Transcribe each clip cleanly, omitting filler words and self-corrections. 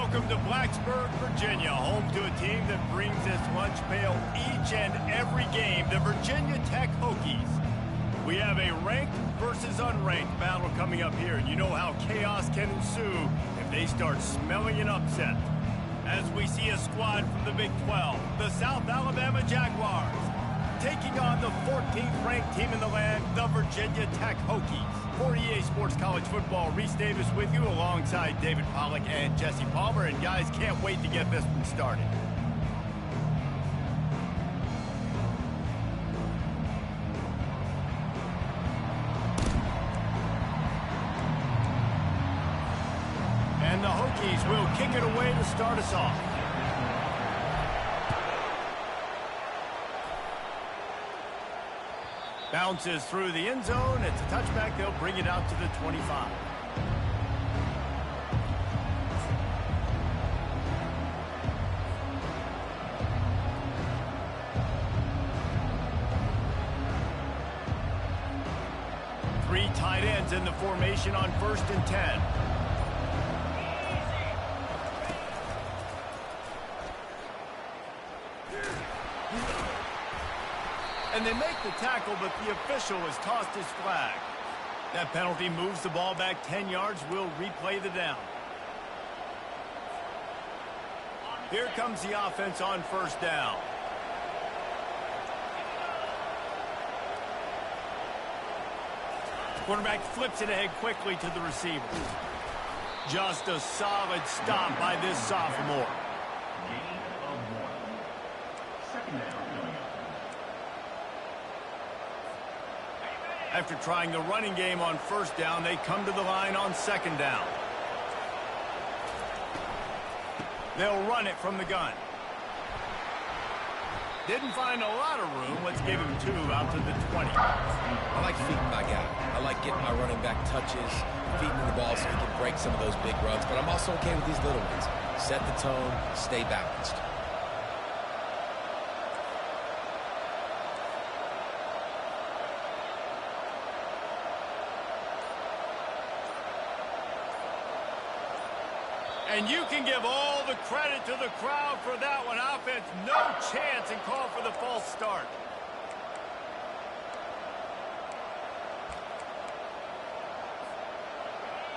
Welcome to Blacksburg, Virginia, home to a team that brings this lunch pail each and every game, the Virginia Tech Hokies. We have a ranked versus unranked battle coming up here, and you know how chaos can ensue if they start smelling an upset. As we see a squad from the Big 12, the South Alabama Jaguars, taking on the 14th ranked team in the land, the Virginia Tech Hokies. For EA Sports College Football, Reese Davis with you alongside David Pollack and Jesse Palmer. And guys, can't wait to get this one started. And the Hokies will kick it away to start us off. Bounces through the end zone. It's a touchback. They'll bring it out to the 25. Three tight ends in the formation on 1st and 10. And they make the tackle, but the official has tossed his flag. That penalty moves the ball back 10 yards. We'll replay the down. Here comes the offense on 1st down. Quarterback flips it ahead quickly to the receiver. Just a solid stop by this sophomore. After trying the running game on 1st down, they come to the line on 2nd down. They'll run it from the gun. Didn't find a lot of room. Let's give him 2 out to the 20. I like feeding my guy. I like getting my running back touches, feeding the ball so he can break some of those big runs. But I'm also okay with these little ones. Set the tone, stay balanced. And you can give all the credit to the crowd for that one. Offense, no chance, and call for the false start.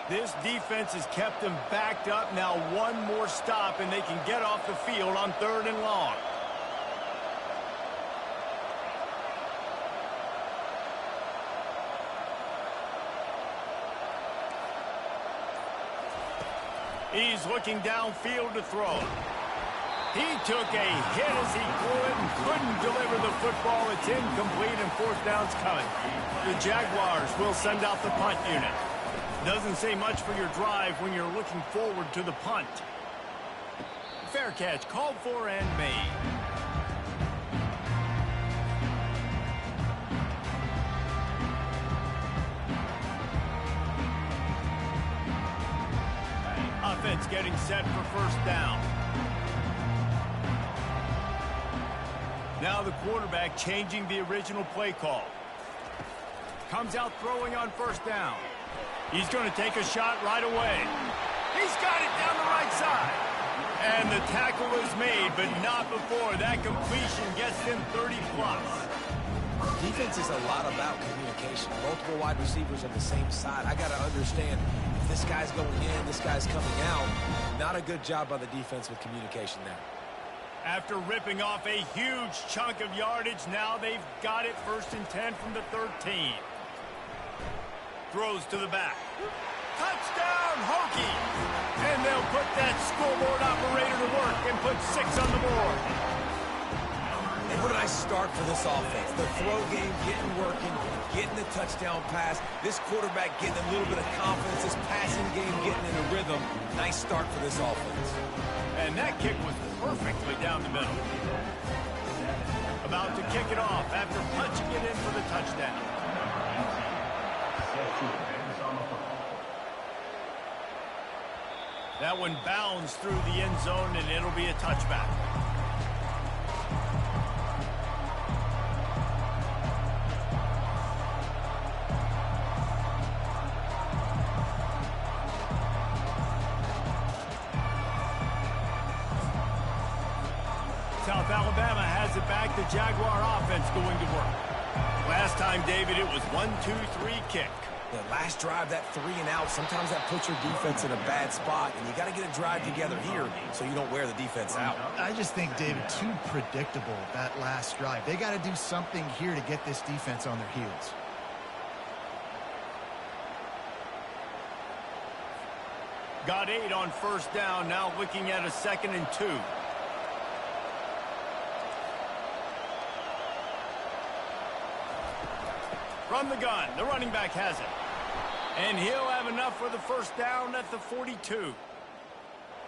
This defense has kept them backed up. Now one more stop, and they can get off the field on 3rd and long. He's looking downfield to throw. He took a hit as he threw it and couldn't deliver the football. It's incomplete and 4th down's coming. The Jaguars will send out the punt unit. Doesn't say much for your drive when you're looking forward to the punt. Fair catch called for and made. Offense getting set for 1st down. Now the quarterback changing the original play call. Comes out throwing on 1st down. He's going to take a shot right away. He's got it down the right side. And the tackle is made, but not before. That completion gets him 30+. Defense is a lot about communication. Multiple wide receivers on the same side. I got to understand, if this guy's going in, this guy's coming out. Not a good job by the defense with communication there. After ripping off a huge chunk of yardage, now they've got it 1st and 10 from the 13. Throws to the back. Touchdown, Hokies! And they'll put that scoreboard operator to work and put 6 on the board. And what a nice start for this offense. The throw game getting working, getting the touchdown pass. This quarterback getting a little bit of confidence. This passing game getting in a rhythm. Nice start for this offense. And that kick was perfectly down the middle. About to kick it off after punching it in for the touchdown. That one bounds through the end zone, and it'll be a touchback. pass it back. The Jaguar offense going to work. Last time, David, it was 1-2-3 kick. The last drive, that 3 and out, sometimes that puts your defense in a bad spot, and you got to get a drive together here so you don't wear the defense out. I just think, David, too predictable, that last drive. They got to do something here to get this defense on their heels. Got 8 on first down, now looking at a 2nd and 2. From the gun, the running back has it. And he'll have enough for the first down at the 42.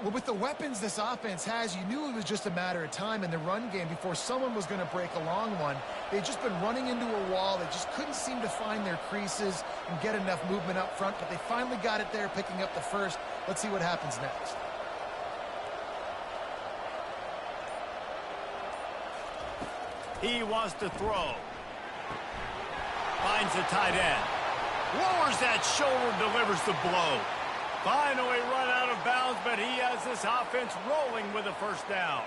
Well, with the weapons this offense has, you knew it was just a matter of time in the run game before someone was going to break a long one. They've just been running into a wall. They just couldn't seem to find their creases and get enough movement up front, but they finally got it there, picking up the first. Let's see what happens next. He wants to throw. Finds the tight end. Lowers that shoulder, delivers the blow. Finally run out of bounds, but he has this offense rolling with a first down.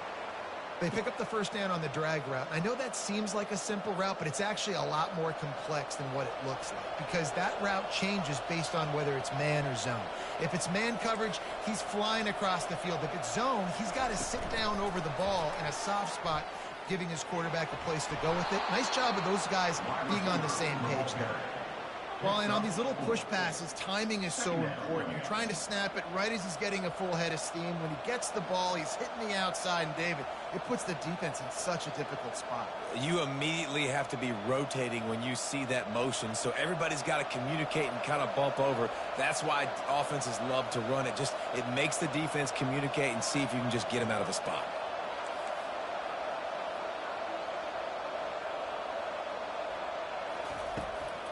They pick up the first down on the drag route. I know that seems like a simple route, but it's actually a lot more complex than what it looks like because that route changes based on whether it's man or zone. If it's man coverage, he's flying across the field. If it's zone, he's got to sit down over the ball in a soft spot, giving his quarterback a place to go with it. Nice job of those guys being on the same page there. Well, and on these little push passes, timing is so important. You're trying to snap it right as he's getting a full head of steam. When he gets the ball, he's hitting the outside, and David, it puts the defense in such a difficult spot. You immediately have to be rotating when you see that motion, so everybody's got to communicate and kind of bump over. That's why offenses love to run it. It makes the defense communicate and see if you can just get him out of a spot.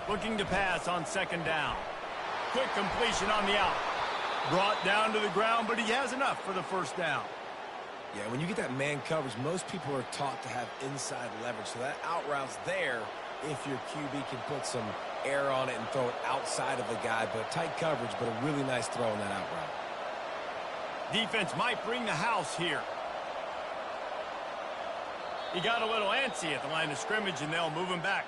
Looking to pass on 2nd down. Quick completion on the out. Brought down to the ground, but he has enough for the first down. Yeah, when you get that man coverage, most people are taught to have inside leverage. So that out route's there if your QB can put some air on it and throw it outside of the guy. But tight coverage, but a really nice throw on that out route. Defense might bring the house here. He got a little antsy at the line of scrimmage, and they'll move him back.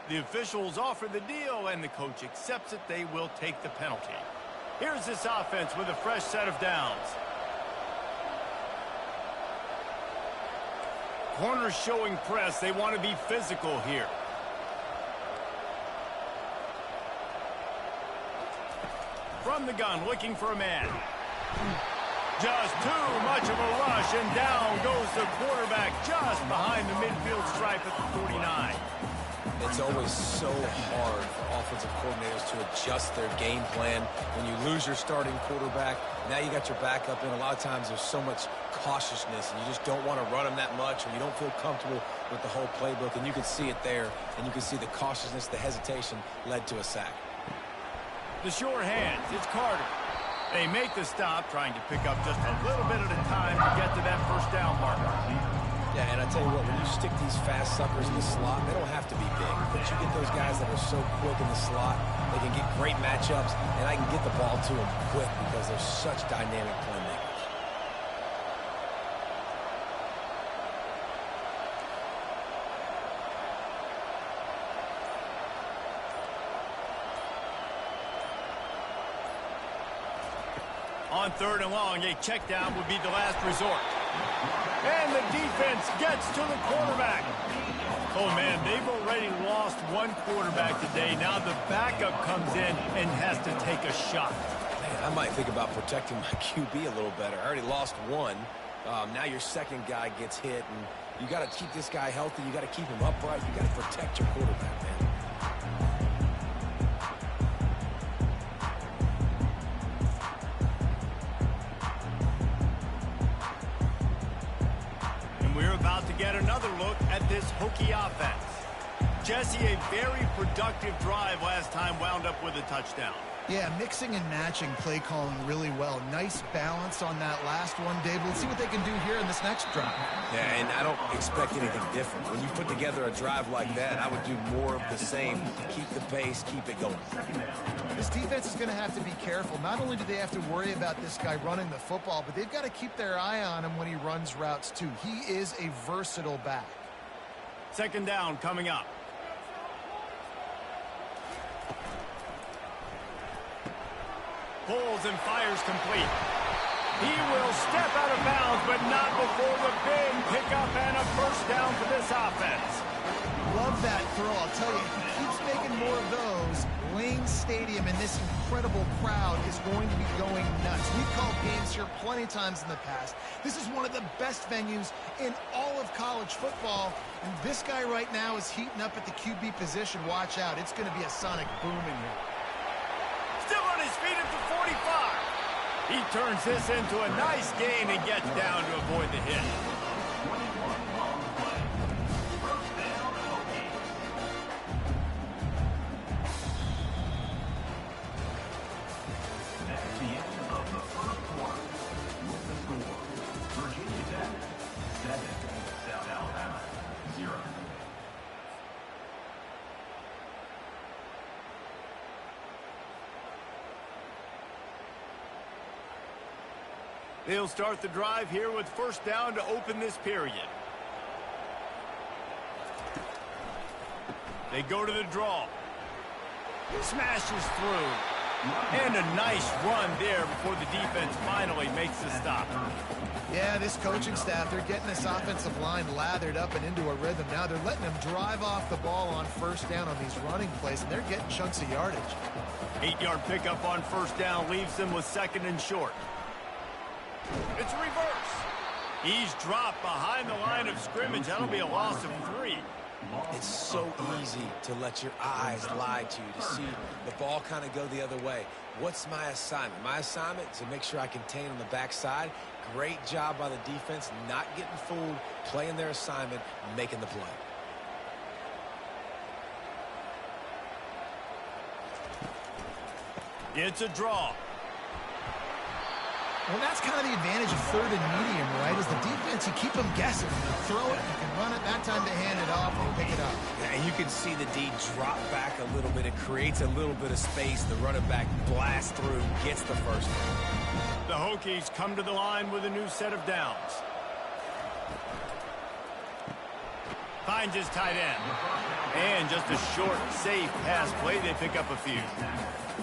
The officials offer the deal, and the coach accepts it. They will take the penalty. Here's this offense with a fresh set of downs. Corners showing press. They want to be physical here. From the gun, looking for a man. Just too much of a rush, and down goes the quarterback just behind the midfield stripe at the 49. It's always so hard for offensive coordinators to adjust their game plan. When you lose your starting quarterback, now you got your backup in. A lot of times there's so much cautiousness, and you just don't want to run them that much, or you don't feel comfortable with the whole playbook, and you can see it there, and you can see the cautiousness, the hesitation led to a sack. The sure hands, it's Carter. They make the stop, trying to pick up just a little bit at a time to get to that first down marker. Yeah, and I tell you what, when you stick these fast suckers in the slot, they don't have to be big. But you get those guys that are so quick in the slot, they can get great matchups, and I can get the ball to them quick because they're such dynamic playmakers. On 3rd and long, a check down would be the last resort. And the defense gets to the quarterback. Oh, man, they've already lost one quarterback today. Now the backup comes in and has to take a shot. Man, I might think about protecting my QB a little better. I already lost one. Now your second guy gets hit, and you got to keep this guy healthy. You got to keep him upright. You got to protect your quarterback, man. About to get another look at this Hokie offense. Jesse, a very productive drive last time, wound up with a touchdown. Yeah, mixing and matching play calling really well. Nice balance on that last one, Dave. Let's see what they can do here in this next drive. Yeah, and I don't expect anything different. When you put together a drive like that, I would do more of the same. Keep the pace, keep it going. This defense is going to have to be careful. Not only do they have to worry about this guy running the football, but they've got to keep their eye on him when he runs routes too. He is a versatile back. Second down coming up. Pulls and fires complete. He will step out of bounds, but not before the big pickup and a first down for this offense. Love that throw. I'll tell you, if he keeps making more of those, Lane Stadium and this incredible crowd is going to be going nuts. We've called games here plenty of times in the past. This is one of the best venues in all of college football. And this guy right now is heating up at the QB position. Watch out. It's going to be a sonic boom in here. Still on his feet at the 45. He turns this into a nice gain and gets down to avoid the hit. At the end of the first quarter, with the score, Virginia Tech 7, South Alabama 0. They'll start the drive here with first down to open this period. They go to the draw. Smashes through. And a nice run there before the defense finally makes the stop. Yeah, this coaching staff, they're getting this offensive line lathered up and into a rhythm. Now they're letting them drive off the ball on first down on these running plays, and they're getting chunks of yardage. 8-yard pickup on first down leaves them with second and short. It's reverse. He's dropped behind the line of scrimmage. That'll be a loss of 3. It's so easy to let your eyes lie to you, to see the ball kind of go the other way. What's my assignment? My assignment is to make sure I contain on the backside. Great job by the defense, not getting fooled, playing their assignment, making the play. It's a draw. Well, that's kind of the advantage of third and medium, right? Is the defense, you keep them guessing. You throw it, you can run it. That time they hand it off and pick it up. And you can see the D drop back a little bit. It creates a little bit of space. The running back blasts through, gets the first down. The Hokies come to the line with a new set of downs. Finds his tight end. And just a short, safe pass play. They pick up a few.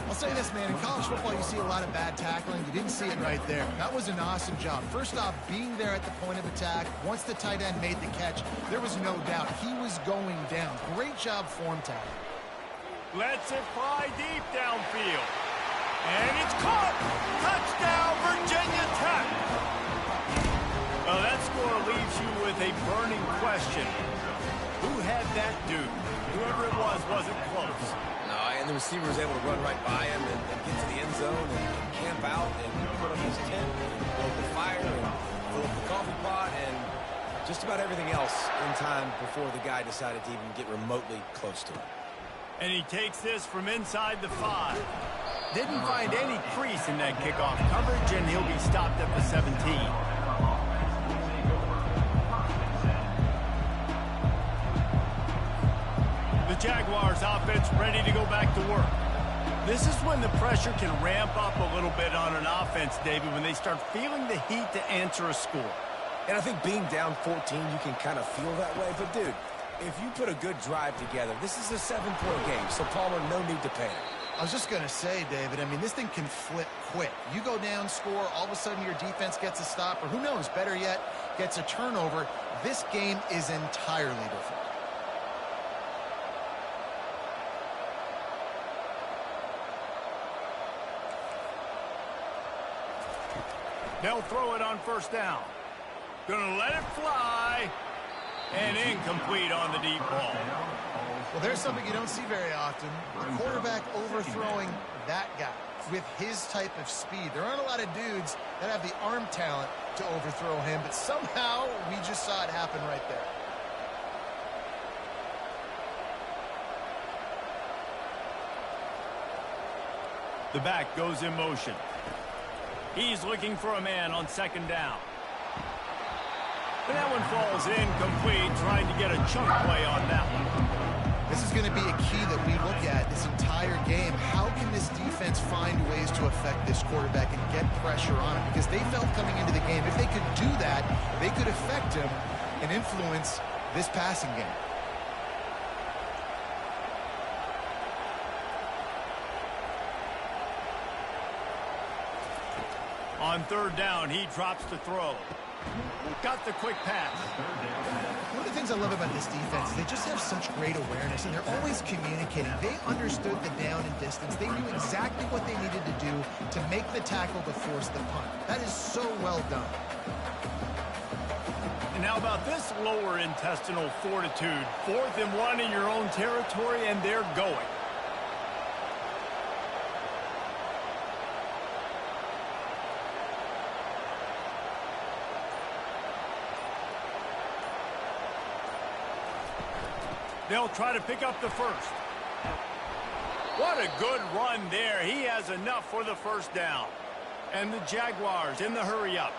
I'll say this, man. In college football, you see a lot of bad tackling. You didn't see it right there. That was an awesome job. First off, being there at the point of attack. Once the tight end made the catch, there was no doubt he was going down. Great job form tackling. Lets it fly deep downfield. And it's caught. Touchdown, Virginia Tech. Well, that score leaves you with a burning question. Who had that dude? Whoever it was wasn't close. No, and the receiver was able to run right by him and get to the end zone and camp out and put up his tent and build the fire and fill up the coffee pot and just about everything else in time before the guy decided to even get remotely close to him. And he takes this from inside the 5. Didn't find any crease in that kickoff coverage, and he'll be stopped at the 17. The Jaguars offense ready to go back to work. This is when the pressure can ramp up a little bit on an offense, David, when they start feeling the heat to answer a score. And I think being down 14, you can kind of feel that way. But, dude, if you put a good drive together, this is a 7-point game. So, Palmer, no need to panic. I was just going to say, David, I mean, this thing can flip quick. You go down, score, all of a sudden your defense gets a stop, or who knows, better yet, gets a turnover. This game is entirely different. They'll throw it on first down. Gonna let it fly. And incomplete on the deep ball. Well, there's something you don't see very often. The quarterback overthrowing that guy with his type of speed. There aren't a lot of dudes that have the arm talent to overthrow him, but somehow we just saw it happen right there. The back goes in motion. He's looking for a man on second down. And that one falls incomplete, trying to get a chunk play on that one. This is going to be a key that we look at this entire game. How can this defense find ways to affect this quarterback and get pressure on him? Because they felt coming into the game, if they could do that, they could affect him and influence this passing game. On third down, he drops to throw. Got the quick pass. One of the things I love about this defense is they just have such great awareness, and they're always communicating. They understood the down and distance. They knew exactly what they needed to do to make the tackle to force the punt. That is so well done. And how about this lower intestinal fortitude? 4th and 1 in your own territory, and they're going. They'll try to pick up the first. What a good run there. He has enough for the first down. And the Jaguars in the hurry up.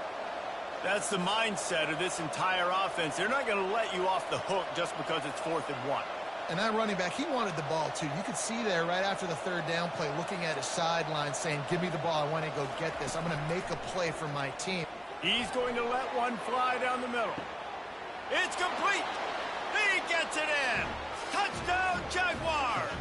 That's the mindset of this entire offense. They're not going to let you off the hook just because it's 4th and 1. And that running back, he wanted the ball too. You could see there right after the third down play, looking at his sideline saying, give me the ball. I want to go get this. I'm going to make a play for my team. He's going to let one fly down the middle. It's complete. He gets it in. Touchdown, Jaguars.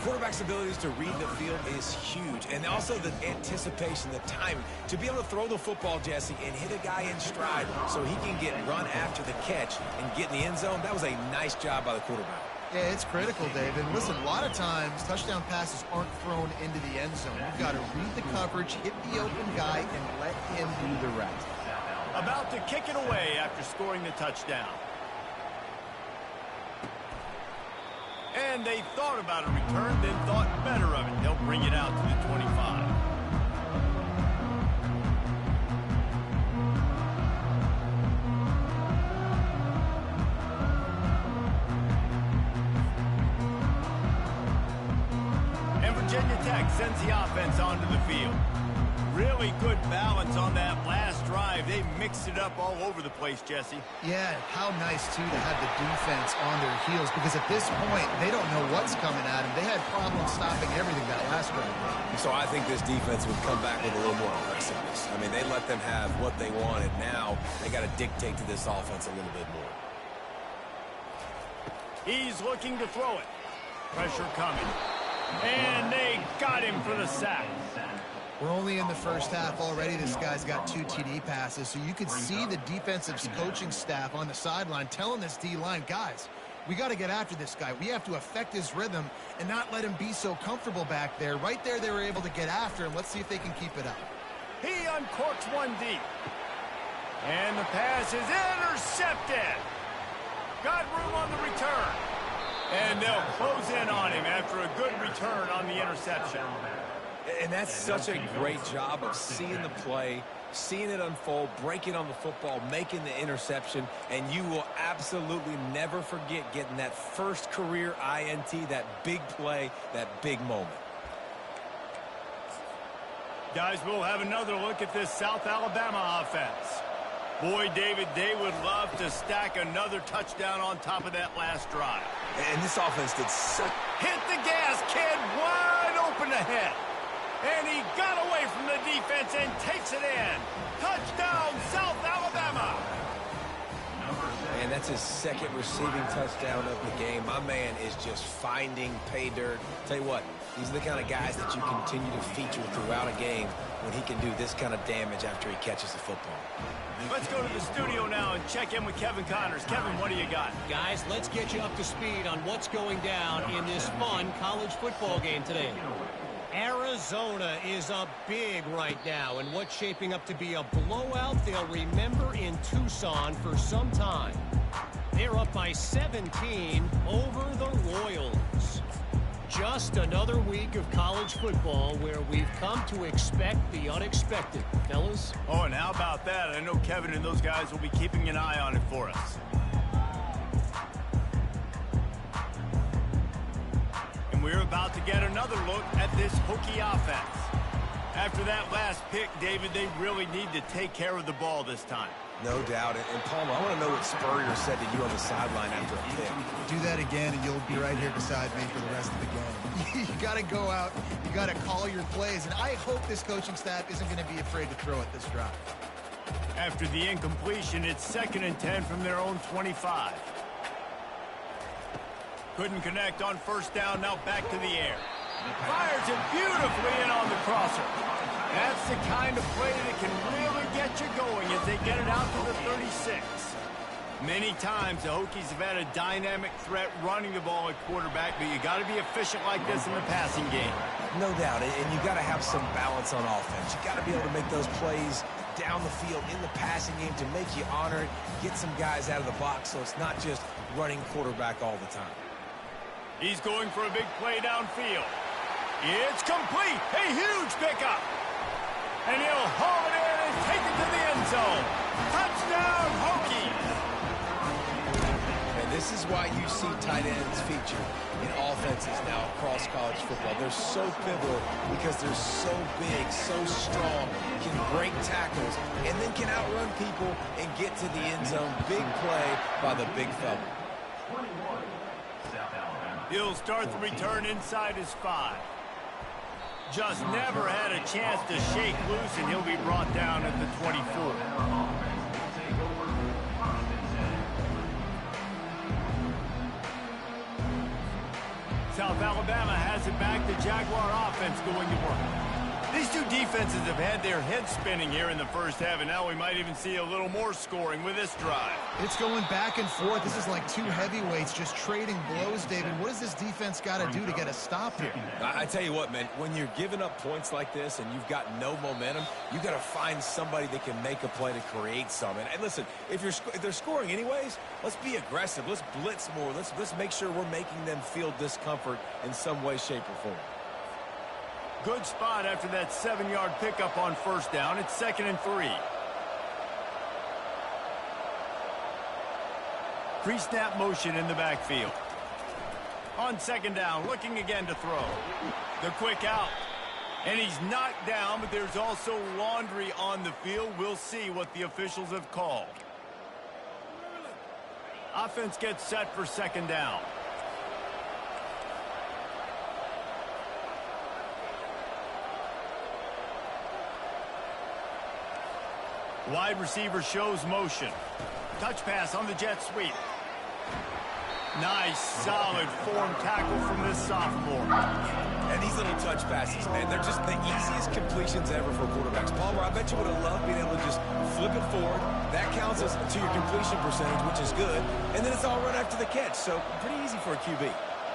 Quarterback's abilities to read the field is huge, and also the anticipation, the timing. To be able to throw the football, Jesse, and hit a guy in stride so he can get run after the catch and get in the end zone, that was a nice job by the quarterback. Yeah, it's critical, David. Listen, a lot of times touchdown passes aren't thrown into the end zone. You've got to read the coverage, hit the open guy, and let him do the rest. About to kick it away after scoring the touchdown. And they thought about a return, then thought better of it. They'll bring it out to the 25. And Virginia Tech sends the offense onto the field. Really good balance on that last drive. They mixed it up all over the place, Jesse. Yeah, how nice, too, to have the defense on their heels, because at this point, they don't know what's coming at them. They had problems stopping everything that last drive. So I think this defense would come back with a little more aggressiveness. I mean, they let them have what they wanted. Now they got to dictate to this offense a little bit more. He's looking to throw it. Pressure coming. And they got him for the sack. We're only in the first half already. This guy's got 2 TD passes, so you could see the defensive coaching staff on the sideline telling this D-line, guys, we got to get after this guy. We have to affect his rhythm and not let him be so comfortable back there. Right there, they were able to get after him. Let's see if they can keep it up. He uncorks one deep. And the pass is intercepted. Got room on the return. And they'll close in on him after a good return on the interception. And that's such a great job of seeing the play, seeing it unfold, breaking on the football, making the interception, and you will absolutely never forget getting that first career INT, that big play, that big moment. Guys, we'll have another look at this South Alabama offense. Boy, David, they would love to stack another touchdown on top of that last drive. And this offense did such... Hit the gas, kid, wide open ahead. And he got away from the defense and takes it in. Touchdown, South Alabama. And that's his second receiving touchdown of the game. My man is just finding pay dirt. Tell you what, these are the kind of guys that you continue to feature throughout a game when he can do this kind of damage after he catches the football. Let's go to the studio now and check in with Kevin Connors. Kevin, what do you got? Guys, let's get you up to speed on what's going down in this fun college football game today. Arizona is up big right now, and what's shaping up to be a blowout they'll remember in Tucson for some time. They're up by 17 over the Royals. Just another week of college football where we've come to expect the unexpected, fellas. Oh, and how about that? I know Kevin and those guys will be keeping an eye on it for us. And And we're about to get another look at this Hokie offense. After that last pick, David, they really need to take care of the ball this time. No doubt. And Palmer, I want to know what Spurrier said to you on the sideline after a pick. Do that again, and you'll be right here beside me for the rest of the game. You got to go out. You got to call your plays. And I hope this coaching staff isn't going to be afraid to throw at this drive. After the incompletion, it's 2nd and 10 from their own 25. Couldn't connect on first down. Now back to the air. Fires it beautifully in on the crosser. That's the kind of play that can really get you going as they get it out to the 36. Many times the Hokies have had a dynamic threat running the ball at quarterback, but you got to be efficient like this in the passing game. No doubt, and you got to have some balance on offense. You got to be able to make those plays down the field in the passing game to make you honor it, get some guys out of the box so it's not just running quarterback all the time. He's going for a big play downfield. It's complete. A huge pickup. And he'll haul it in and take it to the end zone. Touchdown, Hokies! And this is why you see tight ends featured in offenses now across college football. They're so pivotal because they're so big, so strong, can break tackles, and then can outrun people and get to the end zone. Big play by the big fella. He'll start the return inside his 5. Just never had a chance to shake loose, and he'll be brought down at the 24. South Alabama has it back. The Jaguar offense going to work. These two defenses have had their heads spinning here in the first half, and now we might even see a little more scoring with this drive. It's going back and forth. This is like two heavyweights just trading blows, David. What does this defense got to do to get a stop here? I tell you what, man, when you're giving up points like this and you've got no momentum, you got to find somebody that can make a play to create some. And listen, if they're scoring anyways, let's be aggressive. Let's blitz more. Let's make sure we're making them feel discomfort in some way, shape, or form. Good spot after that 7-yard pickup on first down. It's 2nd and 3. Pre-snap motion in the backfield. On 2nd down, looking again to throw. The quick out. And he's knocked down, but there's also laundry on the field. We'll see what the officials have called. Offense gets set for 2nd down. Wide receiver shows motion. Touch pass on the jet sweep. Nice, solid form tackle from this sophomore. And these little touch passes, man, they're just the easiest completions ever for quarterbacks. Palmer, I bet you would have loved being able to just flip it forward. That counts as to your completion percentage, which is good. And then it's all run after the catch, so pretty easy for a QB.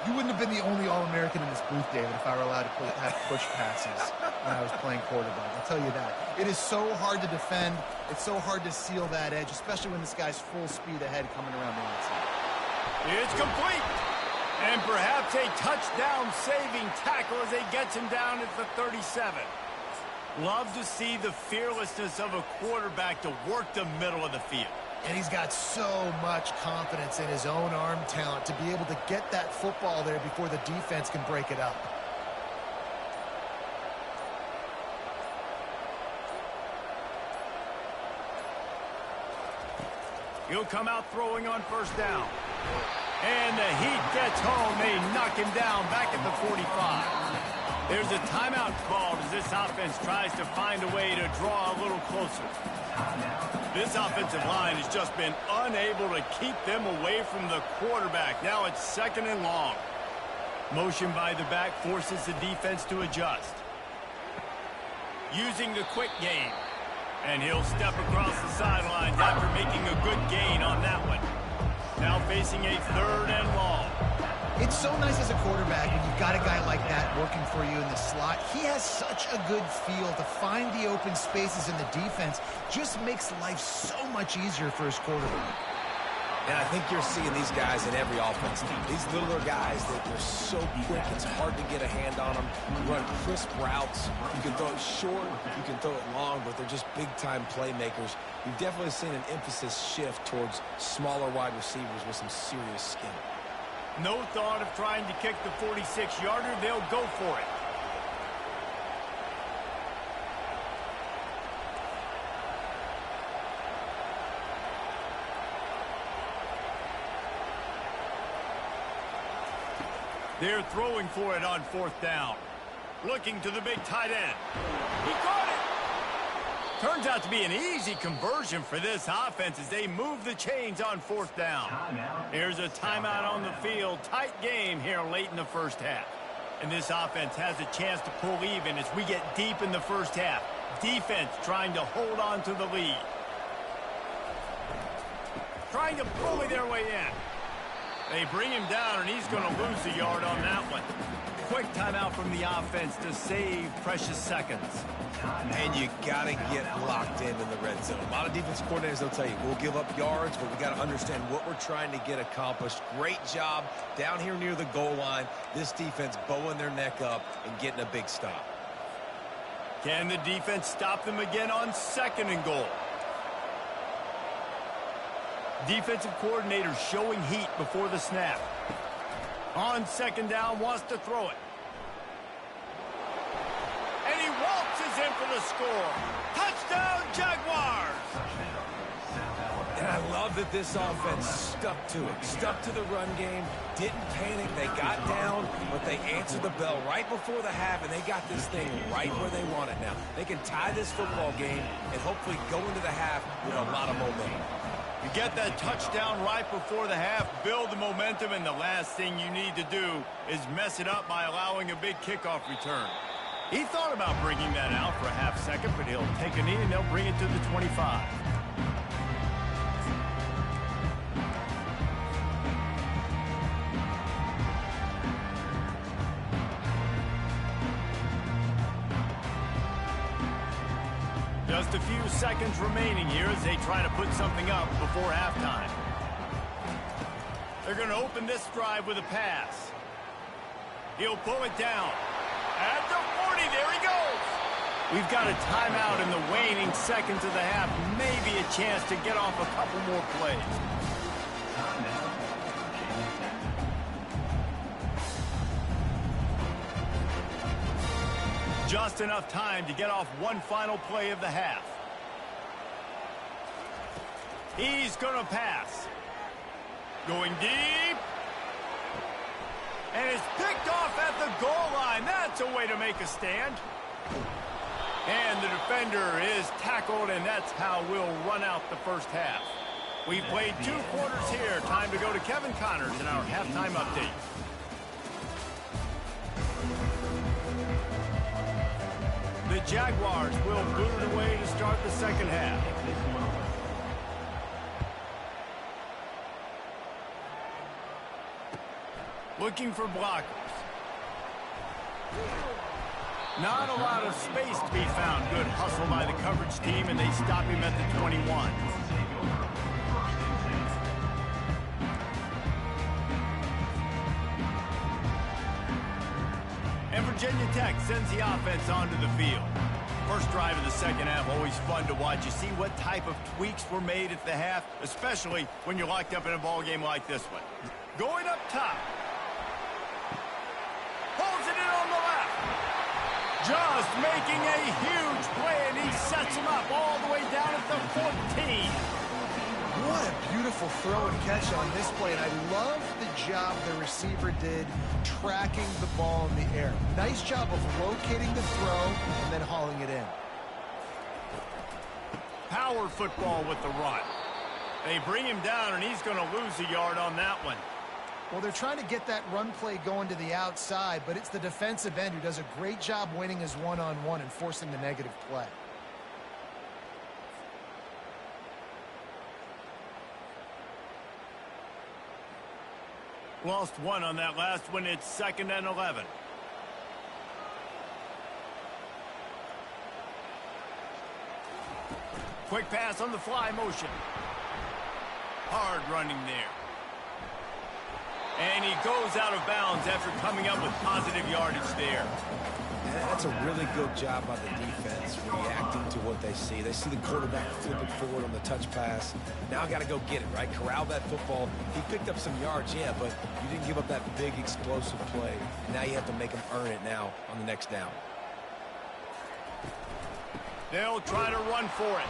You wouldn't have been the only All-American in this booth, David, if I were allowed to have push passes when I was playing quarterback. I'll tell you that. It is so hard to defend. It's so hard to seal that edge, especially when this guy's full speed ahead coming around the outside. It's complete. And perhaps a touchdown-saving tackle as he gets him down at the 37. Love to see the fearlessness of a quarterback to work the middle of the field. And he's got so much confidence in his own arm talent to be able to get that football there before the defense can break it up. He'll come out throwing on first down. And the heat gets home. They knock him down back at the 45. There's a timeout called as this offense tries to find a way to draw a little closer. This offensive line has just been unable to keep them away from the quarterback. Now it's 2nd and long. Motion by the back forces the defense to adjust. Using the quick game. And he'll step across the sidelines after making a good gain on that one. Now facing a 3rd and long. It's so nice as a quarterback when you've got a guy like that working for you in the slot. He has such a good feel to find the open spaces in the defense. Just makes life so much easier for his quarterback. And I think you're seeing these guys in every offense now. These littler guys, they're so quick, it's hard to get a hand on them. You run crisp routes. You can throw it short, you can throw it long, but they're just big-time playmakers. You've definitely seen an emphasis shift towards smaller wide receivers with some serious skill. No thought of trying to kick the 46-yarder. They'll go for it. They're throwing for it on 4th down. Looking to the big tight end. He caught it! Turns out to be an easy conversion for this offense as they move the chains on 4th down. Here's a timeout on the field. Tight game here late in the first half. And this offense has a chance to pull even as we get deep in the first half. Defense trying to hold on to the lead. Trying to bully their way in. They bring him down, and he's going to lose a yard on that one. Quick timeout from the offense to save precious seconds. And you got to get locked in the red zone. A lot of defense coordinators, they'll tell you, we'll give up yards, but we got to understand what we're trying to get accomplished. Great job down here near the goal line. This defense bowing their neck up and getting a big stop. Can the defense stop them again on 2nd and goal? Defensive coordinator showing heat before the snap. On 2nd down, wants to throw it. And he waltzes in for the score. Touchdown, Jaguars! And I love that this offense stuck to it. Stuck to the run game. Didn't panic. They got down, but they answered the bell right before the half, and they got this thing right where they want it now. They can tie this football game and hopefully go into the half with a lot of momentum. You get that touchdown right before the half, build the momentum, and the last thing you need to do is mess it up by allowing a big kickoff return. He thought about bringing that out for a half second, but he'll take a knee and they'll bring it to the 25. Just a few seconds remaining here as they try to put something up before halftime. They're going to open this drive with a pass. He'll pull it down. At the 40, there he goes. We've got a timeout in the waning seconds of the half. Maybe a chance to get off a couple more plays. Just enough time to get off one final play of the half. He's going to pass. Going deep. And it's picked off at the goal line. That's a way to make a stand. And the defender is tackled, and that's how we'll run out the first half. We've played 2 quarters here. Time to go to Kevin Connors in our halftime update. The Jaguars will boot it away to start the second half. Looking for blockers. Not a lot of space to be found. Good hustle by the coverage team, and they stop him at the 21. And Virginia Tech sends the offense onto the field. First drive of the second half, always fun to watch. You see what type of tweaks were made at the half, especially when you're locked up in a ball game like this one. Going up top. Pulls it in on the left. Just making a huge play, and he sets him up all the way down at the 14. What a beautiful throw and catch on this play, and I love the job the receiver did tracking the ball in the air. Nice job of locating the throw and then hauling it in. Power football with the run. They bring him down, and he's going to lose a yard on that one. Well, they're trying to get that run play going to the outside, but it's the defensive end who does a great job winning his one-on-one and forcing the negative play. Lost one on that last one. It's 2nd and 11. Quick pass on the fly motion. Hard running there. And he goes out of bounds after coming up with positive yardage there. That's a really good job by the defense, reacting to what what they see. They see the quarterback flip it forward on the touch pass. Now I got to go get it, right? Corral that football. He picked up some yards, yeah, but you didn't give up that big explosive play. Now you have to make him earn it now on the next down. They'll try to run for it.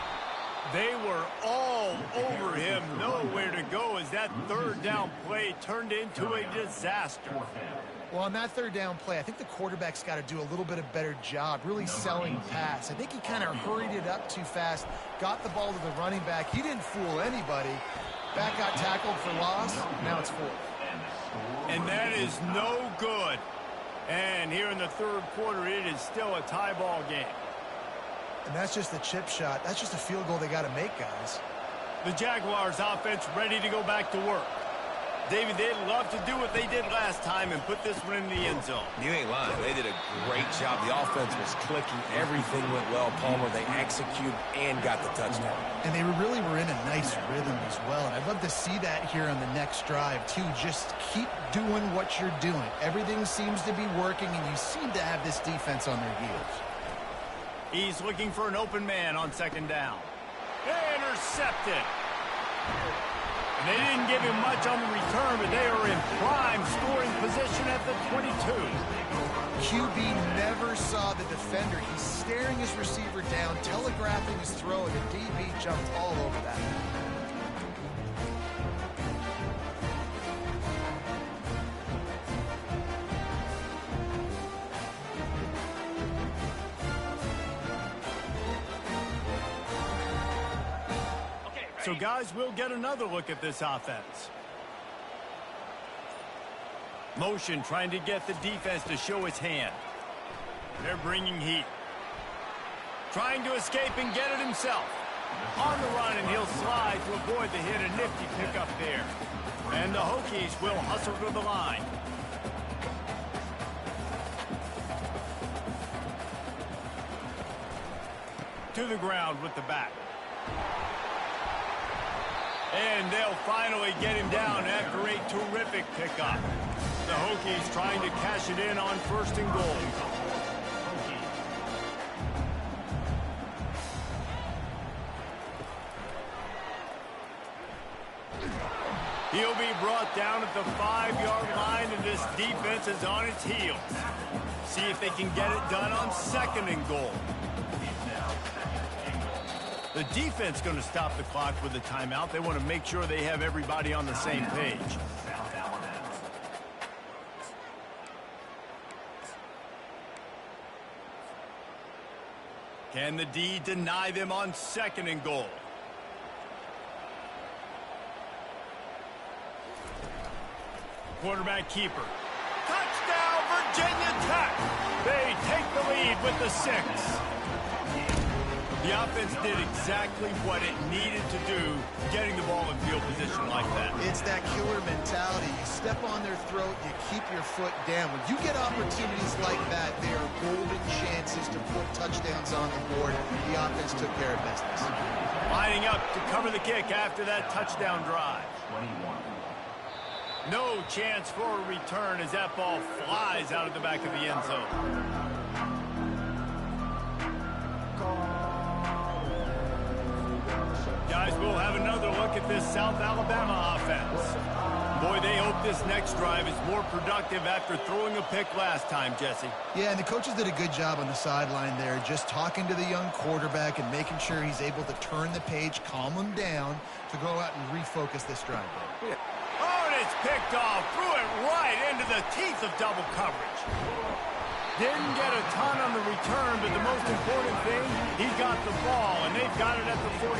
They were all over him. Nowhere to go as that third down play turned into a disaster. Well, on that third down play, I think the quarterback's got to do a little bit of better job really selling pass. I think he kind of hurried it up too fast, got the ball to the running back. He didn't fool anybody. Back got tackled for loss. Now it's fourth. And that is no good. And here in the third quarter, it is still a tie ball game. And that's just a chip shot. That's just a field goal they got to make, guys. The Jaguars offense ready to go back to work. David, they'd love to do what they did last time and put this one in the end zone. You ain't lying. They did a great job. The offense was clicking. Everything went well, Palmer. They executed and got the touchdown. And they really were in a nice rhythm as well. And I'd love to see that here on the next drive, too. Just keep doing what you're doing. Everything seems to be working, and you seem to have this defense on their heels. He's looking for an open man on second down. Intercepted. And they didn't give him much on the return, but they are in prime scoring position at the 22. QB never saw the defender. He's staring his receiver down, telegraphing his throw, and the DB jumped all over that. So, guys, we'll get another look at this offense. Motion trying to get the defense to show its hand. They're bringing heat. Trying to escape and get it himself. On the run, and he'll slide to avoid the hit. A nifty pickup there. And the Hokies will hustle to the line. To the ground with the back. And they'll finally get him down after a terrific pickup. The Hokies trying to cash it in on first and goal. He'll be brought down at the 5-yard line, and this defense is on its heels. See if they can get it done on second and goal. The defense going to stop the clock with a timeout. They want to make sure they have everybody on the same page. Can the D deny them on second and goal? Quarterback keeper. Touchdown, Virginia Tech! They take the lead with the 6. The offense did exactly what it needed to do, getting the ball in field position like that. It's that killer mentality. You step on their throat, you keep your foot down. When you get opportunities like that, they are golden chances to put touchdowns on the board. The offense took care of business. Lining up to cover the kick after that touchdown drive. No chance for a return as that ball flies out of the back of the end zone. Guys, we'll have another look at this South Alabama offense. Boy, they hope this next drive is more productive after throwing a pick last time, Jesse. Yeah, and the coaches did a good job on the sideline there, just talking to the young quarterback and making sure he's able to turn the page, calm him down to go out and refocus this drive. Yeah. Oh, and it's picked off. Threw it right into the teeth of double coverage. Didn't get a ton on the return, but the most important thing, he got the ball, and they've got it at the 48.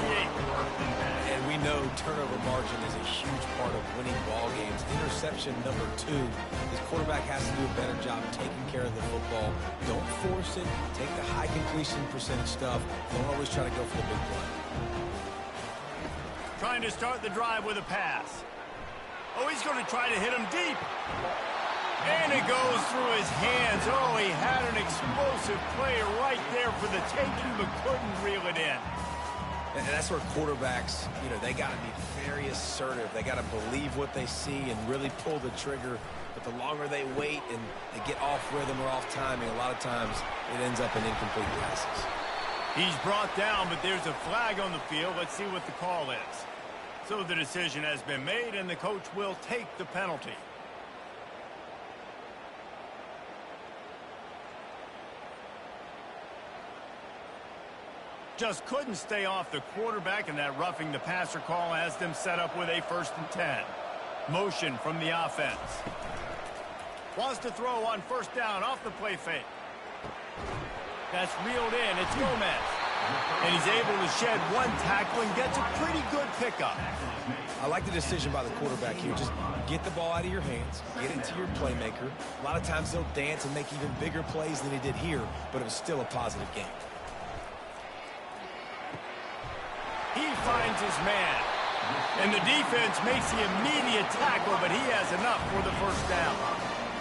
And we know turnover margin is a huge part of winning ball games. Interception number 2. This quarterback has to do a better job taking care of the football. Don't force it. Take the high completion percentage stuff. Don't always try to go for the big play. Trying to start the drive with a pass. Oh, he's going to try to hit him deep. And it goes through his hands. Oh, he had an explosive player right there for the taking, but couldn't reel it in. And that's where quarterbacks, they got to be very assertive. They got to believe what they see and really pull the trigger. But the longer they wait and they get off rhythm or off timing, a lot of times it ends up in incomplete passes. He's brought down, but there's a flag on the field. Let's see what the call is. So the decision has been made, and the coach will take the penalty. Just couldn't stay off the quarterback, and that roughing the passer call has them set up with a 1st and 10. Motion from the offense. Wants to throw on 1st down off the play fake. That's reeled in. It's Gomez. And he's able to shed one tackle and gets a pretty good pickup. I like the decision by the quarterback here. Just get the ball out of your hands, get it to your playmaker. A lot of times they'll dance and make even bigger plays than he did here, but it was still a positive game. He finds his man. And the defense makes the immediate tackle, but he has enough for the 1st down.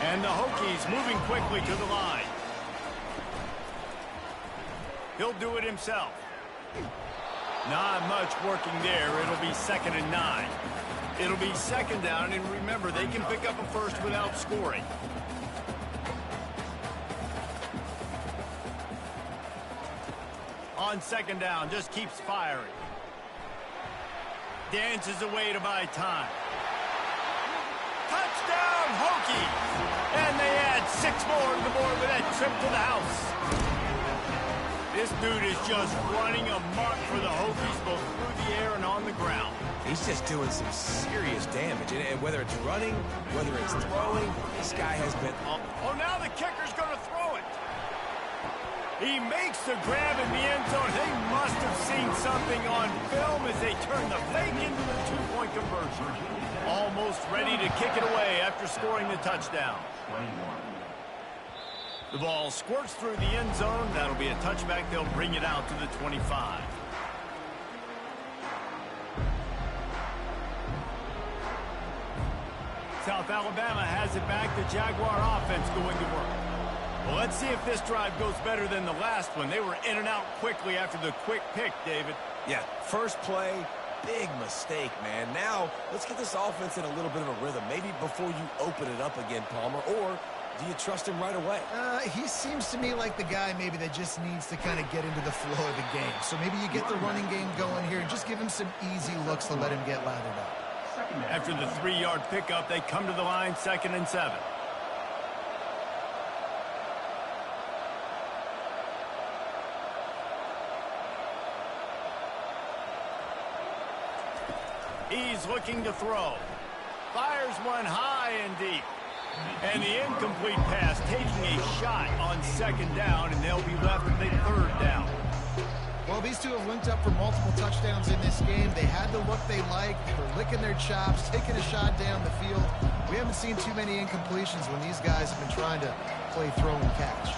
And the Hokies moving quickly to the line. He'll do it himself. Not much working there. It'll be 2nd and 9. It'll be 2nd down, and remember, they can pick up a 1st without scoring. On 2nd down, just keeps firing. Dances away to buy time. Touchdown, Hokies! And they add 6 more to the board with that trip to the house. This dude is just running amok for the Hokies, both through the air and on the ground. He's just doing some serious damage. And whether it's running, whether it's throwing, this guy has been up. Oh, now the kicker's going to throw it. He makes the grab in the end zone. They must have seen something on film as they turn the fake into the 2-point conversion. Almost ready to kick it away after scoring the touchdown. The ball squirts through the end zone. That'll be a touchback. They'll bring it out to the 25. South Alabama has it back. The Jaguar offense going to work. Well, let's see if this drive goes better than the last one. They were in and out quickly after the quick pick, David. Yeah, first play, big mistake, man. Now, let's get this offense in a little bit of a rhythm. Maybe before you open it up again, Palmer, or do you trust him right away? He seems to me like the guy maybe that just needs to kind of get into the flow of the game. So maybe you get the running game going here and just give him some easy looks to let him get lathered up. After the 3-yard pickup, they come to the line, 2nd and 7. He's looking to throw. Fires one high and deep. And the incomplete pass taking a shot on 2nd down, and they'll be left with a 3rd down. Well, these two have linked up for multiple touchdowns in this game. They had the look they liked. They were licking their chops, taking a shot down the field. We haven't seen too many incompletions when these guys have been trying to play throw and catch.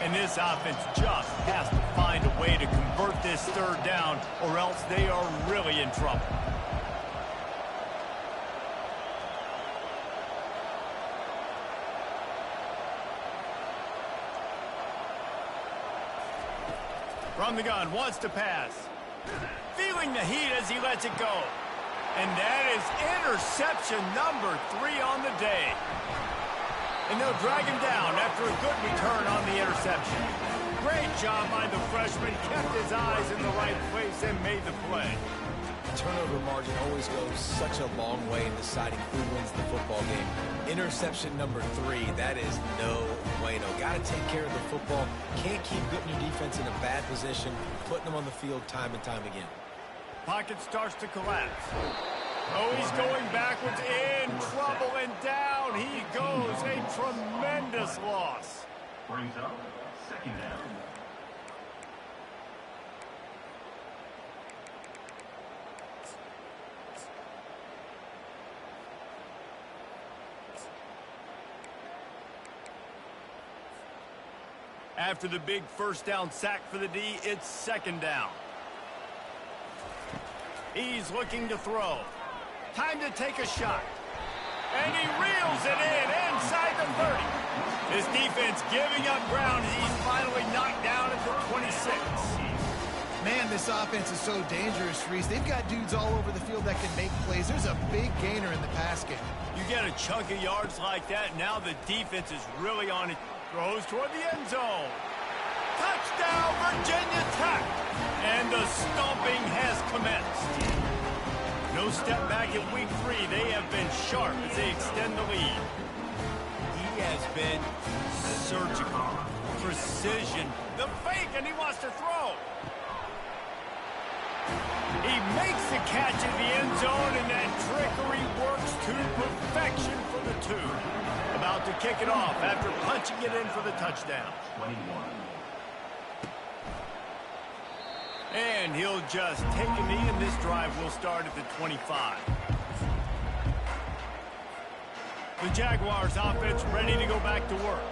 And this offense just has to find a way to convert this 3rd down, or else they are really in trouble. From the gun, wants to pass. Feeling the heat as he lets it go. And that is interception number 3 on the day. And they'll drag him down after a good return on the interception. Great job by the freshman. Kept his eyes in the right place and made the play. Turnover margin always goes such a long way in deciding who wins the football game. Interception number 3, that is no bueno. Got to take care of the football. Can't keep putting your defense in a bad position, putting them on the field time and time again. Pocket starts to collapse. Oh, he's going backwards, in trouble, and down he goes. A tremendous loss. Brings up 2nd down. After the big 1st down sack for the D, it's 2nd down. He's looking to throw. Time to take a shot. And he reels it in inside the 30. His defense giving up ground. He's finally knocked down at the 26. Man, this offense is so dangerous, Reese. They've got dudes all over the field that can make plays. There's a big gainer in the pass game. You get a chunk of yards like that, now the defense is really on it. Throws toward the end zone. Touchdown, Virginia Tech! And the stomping has commenced. No step back in week 3. They have been sharp as they extend the lead. He has been surgical. Precision. The fake, and he wants to throw. He makes the catch in the end zone, and that trickery works to perfection for the 2. About to kick it off after punching it in for the touchdown. 21. And he'll just take a knee, and this drive will start at the 25. The Jaguars offense ready to go back to work.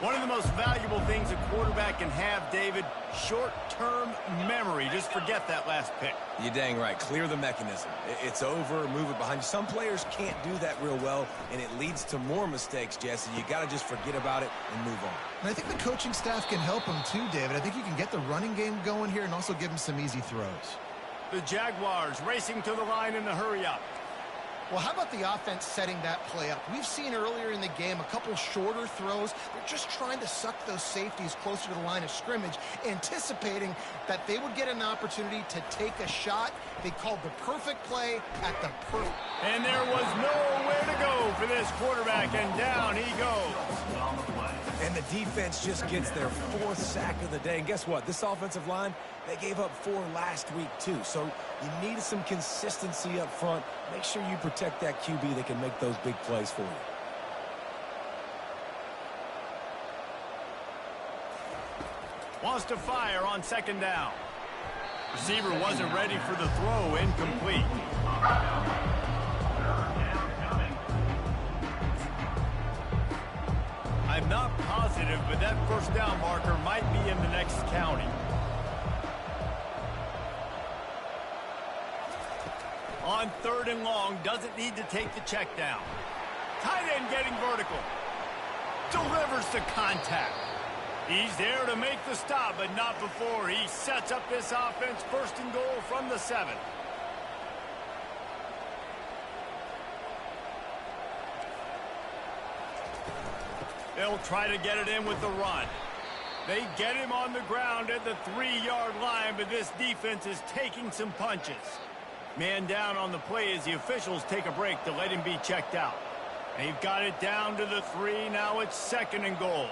One of the most valuable things a quarterback can have, David, short-term memory. Just forget that last pick. You're dang right. Clear the mechanism. It's over, move it behind you. Some players can't do that real well, and it leads to more mistakes, Jesse. You got to just forget about it and move on. And I think the coaching staff can help him too, David. I think you can get the running game going here and also give him some easy throws. The Jaguars racing to the line in the hurry-up. Well, how about the offense setting that play up? We've seen earlier in the game a couple shorter throws. They're just trying to suck those safeties closer to the line of scrimmage, anticipating that they would get an opportunity to take a shot. They called the perfect play at the perfect. And there was nowhere to go for this quarterback, and down he goes. On the play. And the defense just gets their 4th sack of the day. And guess what? This offensive line, they gave up 4 last week too. So you need some consistency up front. Make sure you protect that QB that can make those big plays for you. Wants to fire on 2nd down. Receiver wasn't ready for the throw, incomplete. I'm not positive, but that 1st down marker might be in the next county. On 3rd and long, doesn't need to take the check down. Tight end getting vertical. Delivers the contact. He's there to make the stop, but not before he sets up this offense 1st and goal from the 7. They'll try to get it in with the run. They get him on the ground at the 3-yard line, but this defense is taking some punches. Man down on the play as the officials take a break to let him be checked out. They've got it down to the 3. Now it's 2nd and goal.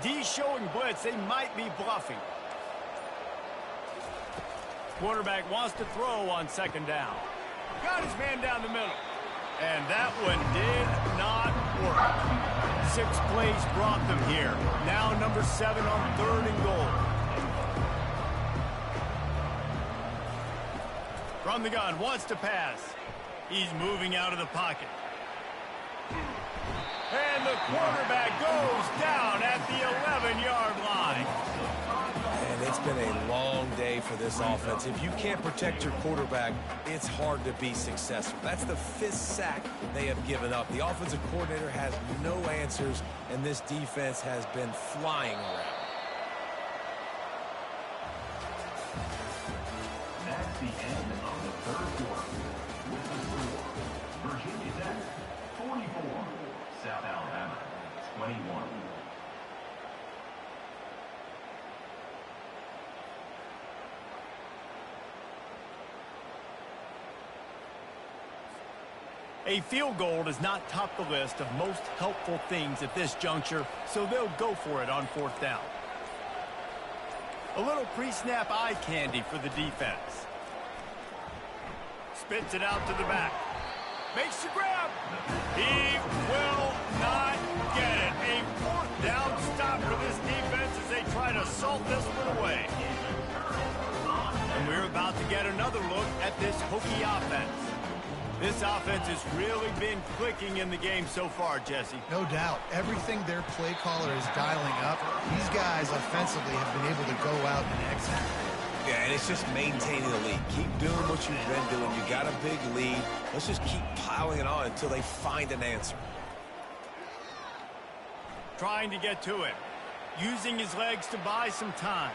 D showing blitz. They might be bluffing. Quarterback wants to throw on 2nd down. Got his man down the middle. And that one did not work. 6 plays brought them here. Now number 7 on 3rd and goal. From the gun, wants to pass. He's moving out of the pocket. And the quarterback goes down at the 11-yard line. And it's been a long day for this offense. If you can't protect your quarterback, it's hard to be successful. That's the 5th sack they have given up. The offensive coordinator has no answers, and this defense has been flying around. That's the end of the 3rd quarter. With the score, Virginia Tech 44, South Alabama 21. A field goal does not top the list of most helpful things at this juncture, so they'll go for it on 4th down. A little pre-snap eye candy for the defense. Spits it out to the back. Makes the grab. He will not get it. A 4th down stop for this defense as they try to salt this one away. And we're about to get another look at this Hokie offense. This offense has really been clicking in the game so far, Jesse. No doubt. Everything their play caller is dialing up, these guys offensively have been able to go out and execute. Yeah, and it's just maintaining the lead. Keep doing what you've been doing. You got a big lead. Let's just keep piling it on until they find an answer. Trying to get to it. Using his legs to buy some time.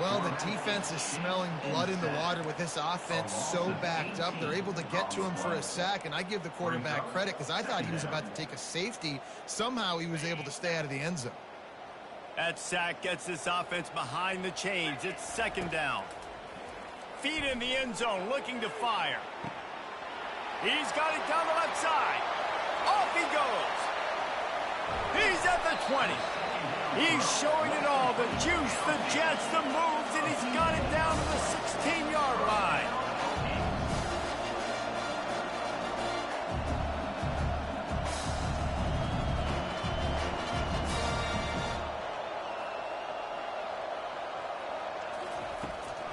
Well, the defense is smelling blood in the water with this offense so backed up. They're able to get to him for a sack, and I give the quarterback credit because I thought he was about to take a safety. Somehow he was able to stay out of the end zone. That sack gets this offense behind the chains. It's second down. Feet in the end zone, looking to fire. He's got it down the left side. Off he goes. He's at the 20. He's showing it all. The juice, the jets, the moves, and he's got it down to the 16-yard line.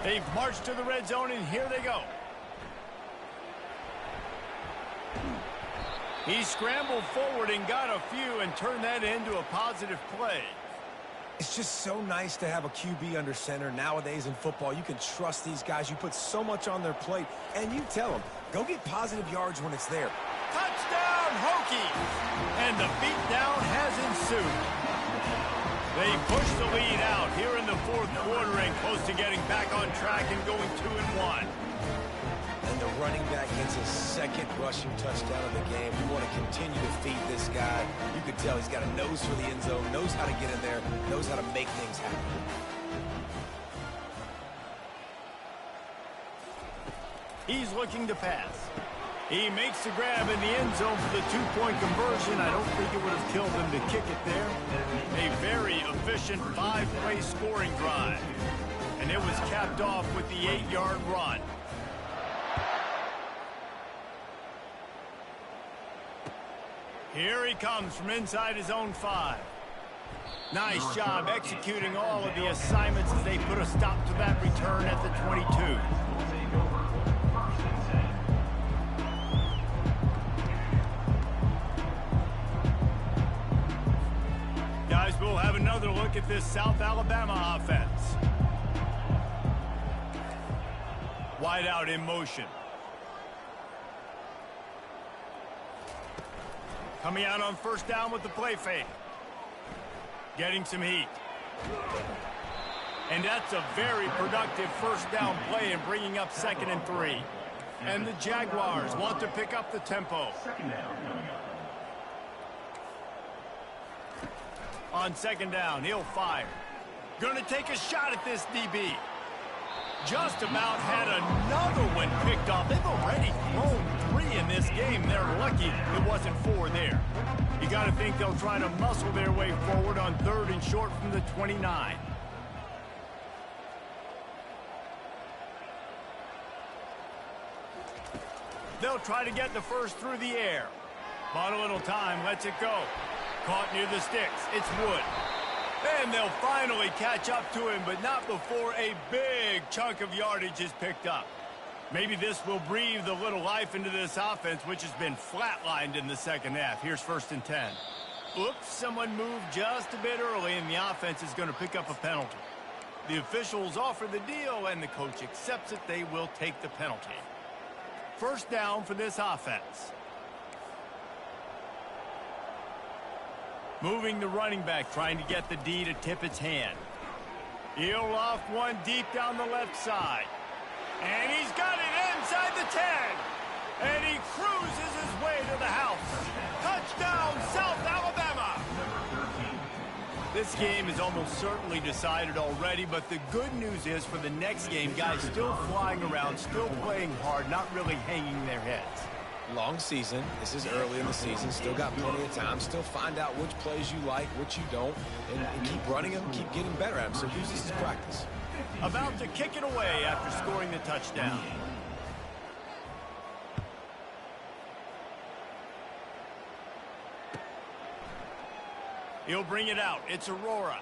They've marched to the red zone, and here they go. He scrambled forward and got a few and turned that into a positive play. It's just so nice to have a QB under center. Nowadays in football, you can trust these guys. You put so much on their plate, and you tell them, go get positive yards when it's there. Touchdown, Hokies! And the beatdown has ensued. They push the lead out here in the fourth quarter and close to getting back on track and going 2-1. And the running back gets his second rushing touchdown of the game. We want to continue to feed this guy. You can tell he's got a nose for the end zone, knows how to get in there, knows how to make things happen. He's looking to pass. He makes the grab in the end zone for the two-point conversion. I don't think it would have killed him to kick it there. A very efficient 5-play scoring drive. And it was capped off with the 8-yard run. Here he comes from inside his own 5. Nice job executing all of the assignments as they put a stop to that return at the 22. Guys, we'll have another look at this South Alabama offense. Wide out in motion. Coming out on first down with the play fake. Getting some heat. And that's a very productive first down play and bringing up 2nd and 3. And the Jaguars want to pick up the tempo. On 2nd down, he'll fire. Gonna take a shot at this DB. Just about had another one picked off. They've already thrown 3 in this game. They're lucky it wasn't 4 there. You got to think they'll try to muscle their way forward on 3rd and short from the 29. They'll try to get the first through the air. Bought a little time, lets it go. Caught near the sticks. It's Wood. And they'll finally catch up to him, but not before a big chunk of yardage is picked up. Maybe this will breathe a little life into this offense, which has been flatlined in the second half. Here's 1st and 10. Oops, someone moved just a bit early, and the offense is going to pick up a penalty. The officials offer the deal, and the coach accepts it. They will take the penalty. First down for this offense. Moving the running back, trying to get the D to tip its hand. He'll loft one deep down the left side. And he's got it inside the 10. And he cruises his way to the house. Touchdown, South Alabama. This game is almost certainly decided already, but the good news is for the next game, guys still flying around, still playing hard, not really hanging their heads. Long season. This is early in the season. Still got plenty of time. Still find out which plays you like, which you don't, and keep running them, keep getting better at them. So use this as practice. About to kick it away after scoring the touchdown. He'll bring it out. It's Aurora.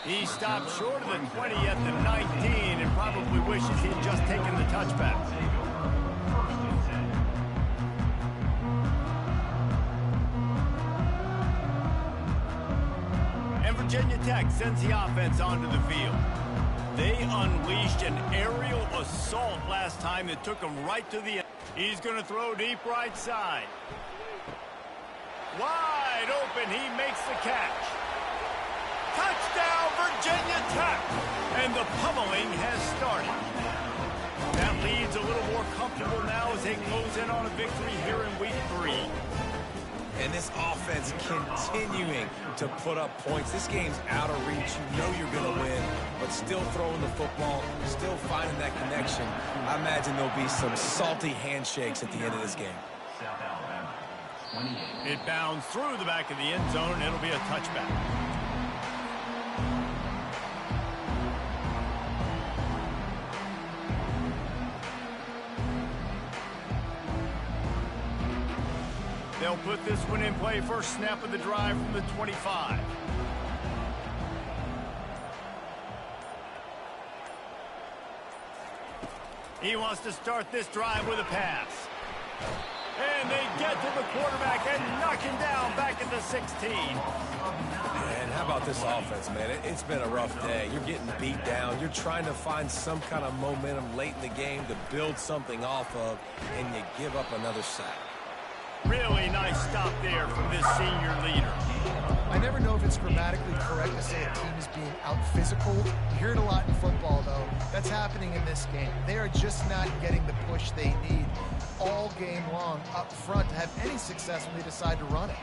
He stopped short of the 20 at the 19 and probably wishes he'd just taken the touchback. And Virginia Tech sends the offense onto the field. They unleashed an aerial assault last time that took them right to the end. He's going to throw deep right side. Wide open, he makes the catch. Touchdown, Virginia Tech! And the pummeling has started. That lead's a little more comfortable now as they close in on a victory here in week 3. And this offense continuing to put up points. This game's out of reach. You know you're going to win, but still throwing the football, still finding that connection. I imagine there'll be some salty handshakes at the end of this game. South Alabama, 28. It bounds through the back of the end zone, and it'll be a touchback. They'll put this one in play first snap of the drive from the 25. He wants to start this drive with a pass. And they get to the quarterback and knock him down back at the 16. And how about this offense, man? It's been a rough day. You're getting beat down. You're trying to find some kind of momentum late in the game to build something off of, and you give up another sack. Really nice stop there from this senior leader. I never know if it's grammatically correct to say a team is being out-physical. You hear it a lot in football, though. That's happening in this game. They are just not getting the push they need all game long up front to have any success when they decide to run it.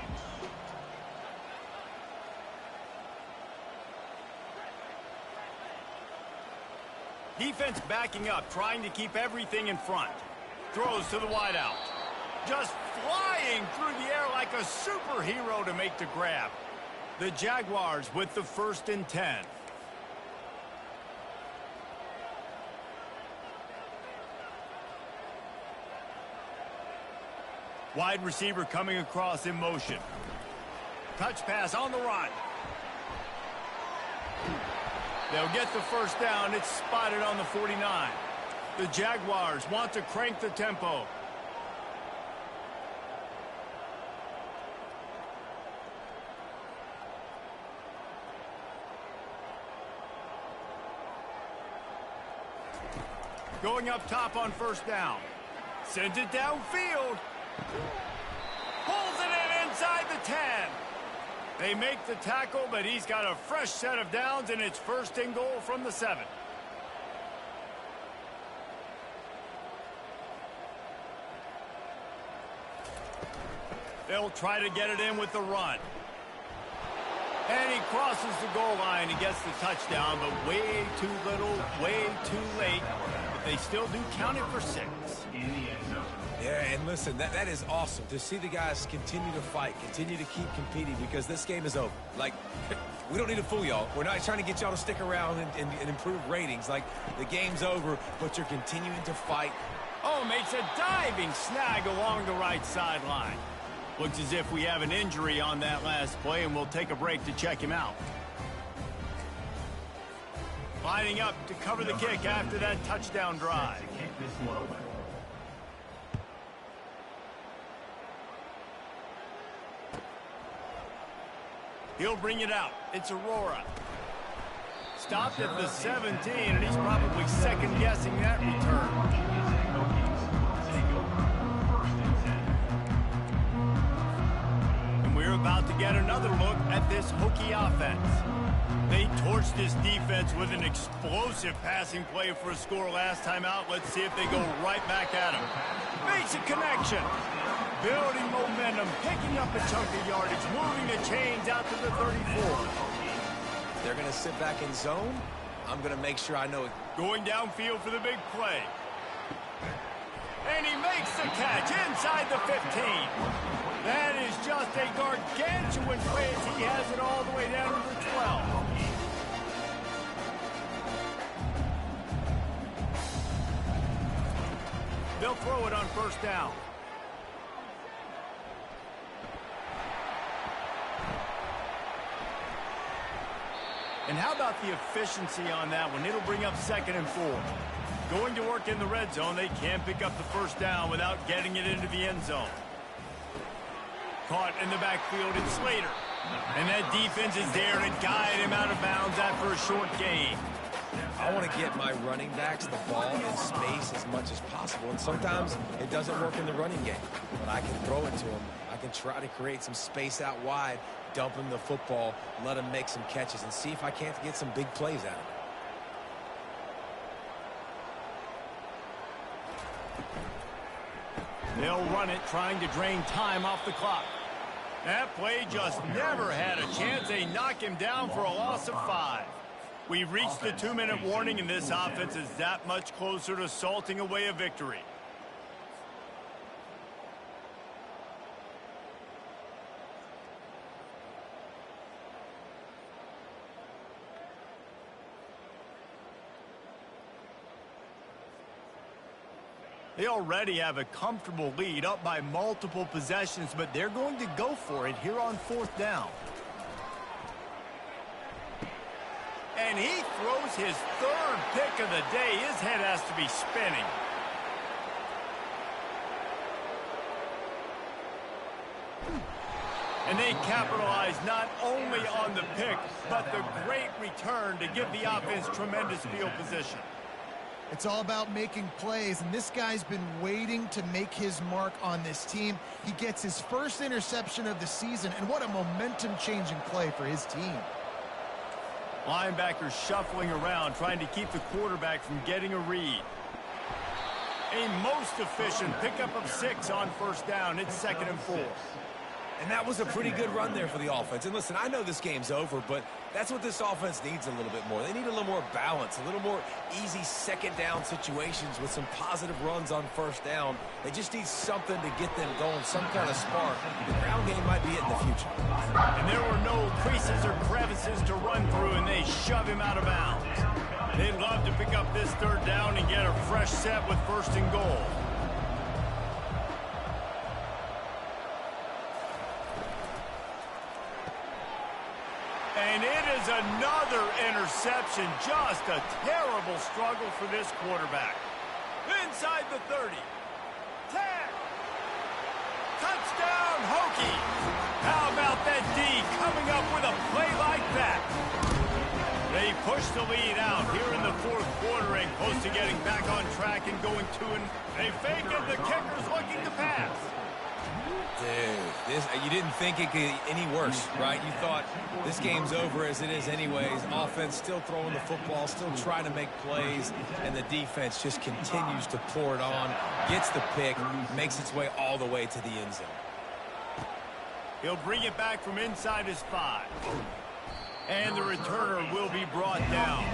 Defense backing up, trying to keep everything in front. Throws to the wideout. Just flying through the air like a superhero to make the grab. The Jaguars with the 1st and 10. Wide receiver coming across in motion. Touch pass on the run. They'll get the first down. It's spotted on the 49. The Jaguars want to crank the tempo. Going up top on first down. Sends it downfield. Pulls it in inside the 10. They make the tackle, but he's got a fresh set of downs, and it's 1st and goal from the 7. They'll try to get it in with the run. And he crosses the goal line and gets the touchdown, but way too little, way too late. But they still do count it for 6. Yeah, and listen, that is awesome to see the guys continue to fight, continue to keep competing, because this game is over. Like, we don't need to fool y'all. We're not trying to get y'all to stick around and improve ratings. Like, the game's over, but you're continuing to fight. Oh, makes a diving snag along the right sideline. Looks as if we have an injury on that last play, and we'll take a break to check him out. Lining up to cover the kick after that touchdown drive. He'll bring it out. It's Aurora. Stopped at the 17, and he's probably second-guessing that return. And we're about to get another look at this Hokie offense. They torched this defense with an explosive passing play for a score last time out. Let's see if they go right back at him. Makes a connection. Building momentum, picking up a chunk of yardage, moving the chains out to the 34. They're going to sit back in zone. I'm going to make sure I know it. Going downfield for the big play. And he makes the catch inside the 15. That is just a gargantuan play as he has it all the way down to the 12. They'll throw it on first down. And how about the efficiency on that one? It'll bring up 2nd and 4. Going to work in the red zone. They can't pick up the first down without getting it into the end zone. Caught in the backfield, it's Slater. And that defense is there to guide him out of bounds after a short gain. I want to get my running backs the ball in space as much as possible, and sometimes it doesn't work in the running game, but I can throw it to them. I I can try to create some space out wide, dump him the football, let him make some catches, and see if I can't get some big plays out of it. They'll run it, trying to drain time off the clock. That play just never had a chance. They knock him down for a loss of 5. We've reached the 2-minute warning, and this offense is that much closer to salting away a victory. They already have a comfortable lead, up by multiple possessions, but they're going to go for it here on 4th down. And he throws his 3rd pick of the day. His head has to be spinning. And they capitalize not only on the pick, but the great return to give the offense tremendous field position. It's all about making plays, and this guy's been waiting to make his mark on this team. He gets his first interception of the season, and what a momentum-changing play for his team. Linebackers shuffling around, trying to keep the quarterback from getting a read. A most efficient pickup of 6 on 1st down. It's 2nd and 4. And that was a pretty good run there for the offense. And listen, I know this game's over, but that's what this offense needs a little bit more. They need a little more balance, a little more easy 2nd down situations with some positive runs on 1st down. They just need something to get them going, some kind of spark. The ground game might be it in the future. And there were no creases or crevices to run through, and they shove him out of bounds. They'd love to pick up this 3rd down and get a fresh set with 1st and goal. And it is another interception. Just a terrible struggle for this quarterback. Inside the 30. 10. Touchdown, Hokies. How about that D coming up with a play like that? They push the lead out here in the 4th quarter and close to getting back on track and going 2 and they fake it. The kicker's looking to pass. Dude, you didn't think it could get any worse, right? You thought this game's over as it is anyways. Offense still throwing the football, still trying to make plays, and the defense just continues to pour it on, gets the pick, makes its way all the way to the end zone. He'll bring it back from inside his 5. And the returner will be brought down.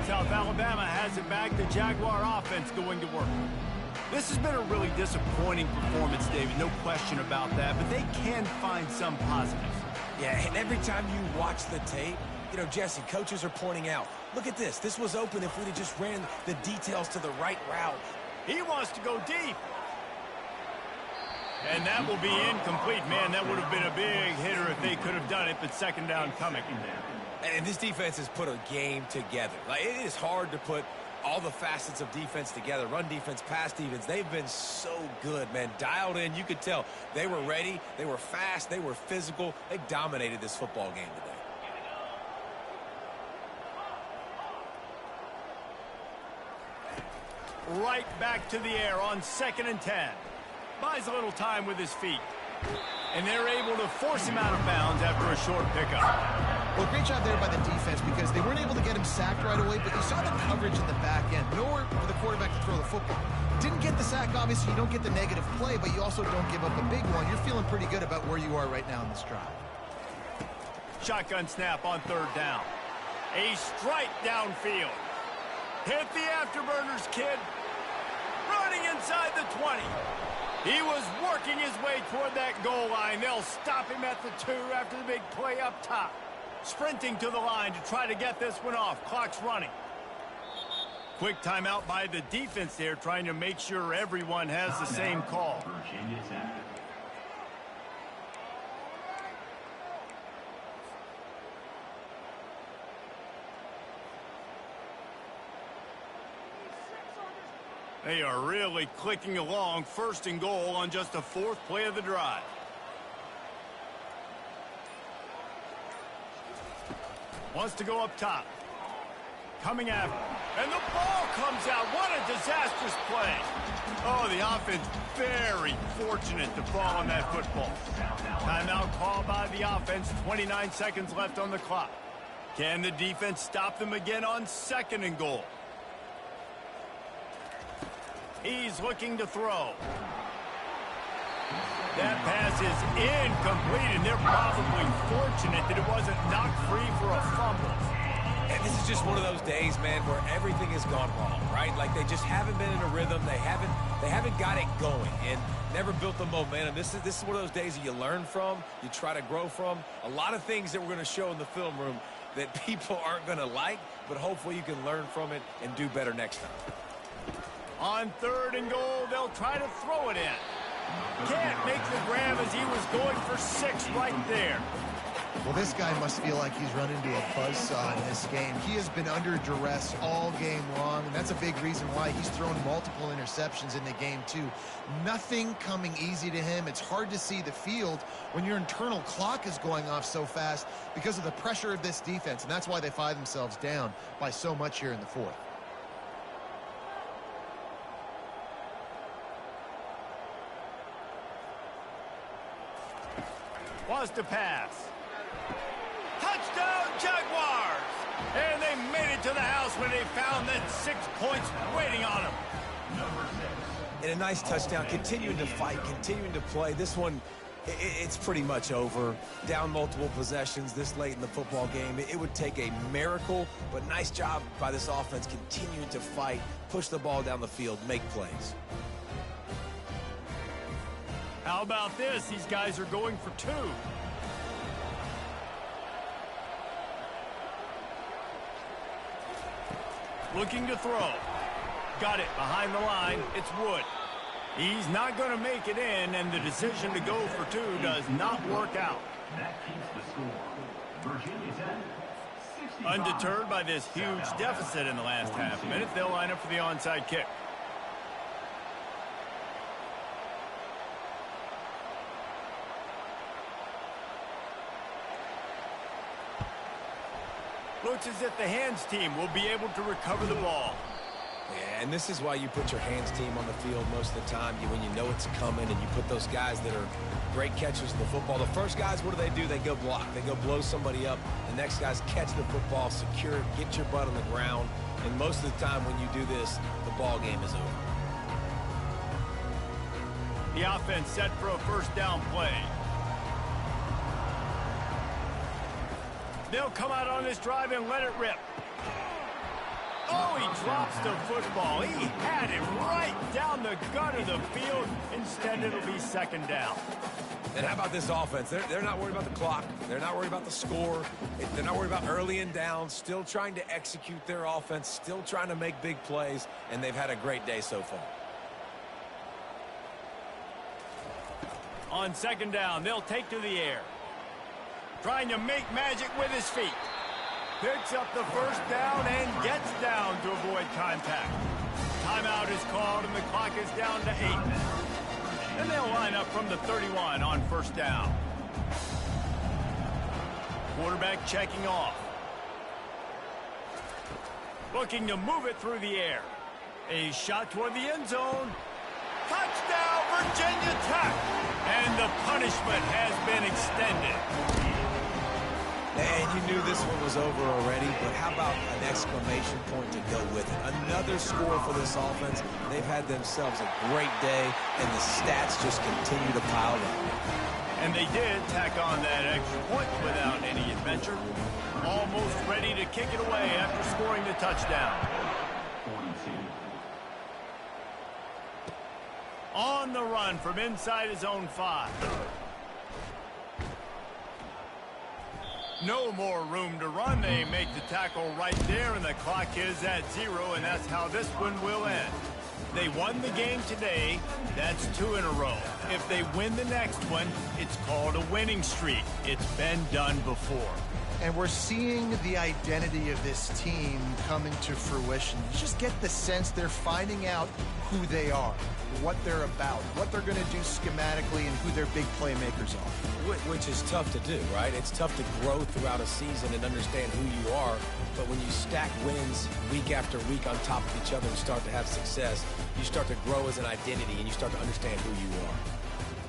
South Alabama has it back. The Jaguar offense going to work. This has been a really disappointing performance, David. No question about that. But they can find some positives. Yeah, and every time you watch the tape, you know, Jesse, coaches are pointing out, look at this. This was open if we'd have just ran the details to the right route. He wants to go deep. And that will be incomplete. Man, that would have been a big hitter if they could have done it, but 2nd down coming. And this defense has put a game together. Like, it is hard to put all the facets of defense together. Run defense, pass defense. They've been so good, man. Dialed in. You could tell they were ready. They were fast. They were physical. They dominated this football game today. Right back to the air on 2nd and 10. Buys a little time with his feet. And they're able to force him out of bounds after a short pickup. Well, great job there by the defense because they weren't able to get him sacked right away, but you saw the coverage in the back end. Nowhere for the quarterback to throw the football. Didn't get the sack, obviously. You don't get the negative play, but you also don't give up a big one. You're feeling pretty good about where you are right now in this drive. Shotgun snap on 3rd down. A strike downfield. Hit the afterburners, kid. Running inside the 20. He was working his way toward that goal line. They'll stop him at the 2 after the big play up top. Sprinting to the line to try to get this one off. Clock's running. Quick timeout by the defense there, trying to make sure everyone has the same call. Virginia Tech. They are really clicking along. 1st and goal on just the 4th play of the drive. Wants to go up top. Coming after. And the ball comes out. What a disastrous play. Oh, the offense very fortunate to fall on that football. Timeout called by the offense. 29 seconds left on the clock. Can the defense stop them again on 2nd and goal? He's looking to throw. That pass is incomplete, and they're probably fortunate that it wasn't knocked free for a fumble. And this is just one of those days, man, where everything has gone wrong, right? Like they just haven't been in a rhythm. They haven't got it going and never built the momentum. This is one of those days that you learn from, you try to grow from. A lot of things that we're going to show in the film room that people aren't going to like, but hopefully you can learn from it and do better next time. On 3rd and goal, they'll try to throw it in. Can't make the grab as he was going for 6 right there. Well, this guy must feel like he's run into a buzzsaw in this game. He has been under duress all game long, and that's a big reason why he's thrown multiple interceptions in the game, too. Nothing coming easy to him. It's hard to see the field when your internal clock is going off so fast because of the pressure of this defense, and that's why they find themselves down by so much here in the 4th. Was to pass. Touchdown, Jaguars! And they made it to the house when they found that 6 points waiting on them. And a nice touchdown, continuing to fight, continuing to play. This one, it's pretty much over. Down multiple possessions this late in the football game. It would take a miracle, but nice job by this offense continuing to fight, push the ball down the field, make plays. How about this? These guys are going for 2. Looking to throw. Got it behind the line. It's Wood. He's not going to make it in, and the decision to go for 2 does not work out. That keeps the score. Virginia Tech, 65. Undeterred by this huge deficit in the last half minute, they'll line up for the onside kick. Looks as if the hands team will be able to recover the ball. Yeah, and this is why you put your hands team on the field most of the time, when you know it's coming, and you put those guys that are great catchers of the football. The first guys, what do? They go block. They go blow somebody up. The next guys catch the football, secure it, get your butt on the ground. And most of the time when you do this, the ball game is over. The offense set for a 1st down play. They'll come out on this drive and let it rip. Oh, he drops the football. He had it right down the gut of the field. Instead, it'll be 2nd down. And how about this offense? They're not worried about the clock. They're not worried about the score. They're not worried about early and down. Still trying to execute their offense. Still trying to make big plays. And they've had a great day so far. On 2nd down, they'll take to the air. Trying to make magic with his feet. Picks up the 1st down and gets down to avoid contact. Timeout is called and the clock is down to 8. And they'll line up from the 31 on 1st down. Quarterback checking off. Looking to move it through the air. A shot toward the end zone. Touchdown, Virginia Tech! And the punishment has been extended. And you knew this one was over already, but how about an exclamation point to go with it? Another score for this offense. They've had themselves a great day, and the stats just continue to pile up. And they did tack on that extra point without any adventure. Almost ready to kick it away after scoring the touchdown. 42. On the run from inside his own 5. No more room to run. They make the tackle right there, and the clock is at 0, and that's how this one will end. They won the game today. That's 2 in a row. If they win the next one, it's called a winning streak. It's been done before. And we're seeing the identity of this team come into fruition. You just get the sense they're finding out who they are, what they're about, what they're going to do schematically, and who their big playmakers are. Which is tough to do, right? It's tough to grow throughout a season and understand who you are. But when you stack wins week after week on top of each other and start to have success, you start to grow as an identity and you start to understand who you are.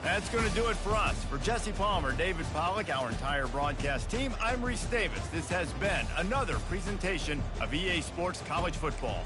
That's going to do it for us. For Jesse Palmer, David Pollack, our entire broadcast team, I'm Reese Davis. This has been another presentation of EA Sports College Football.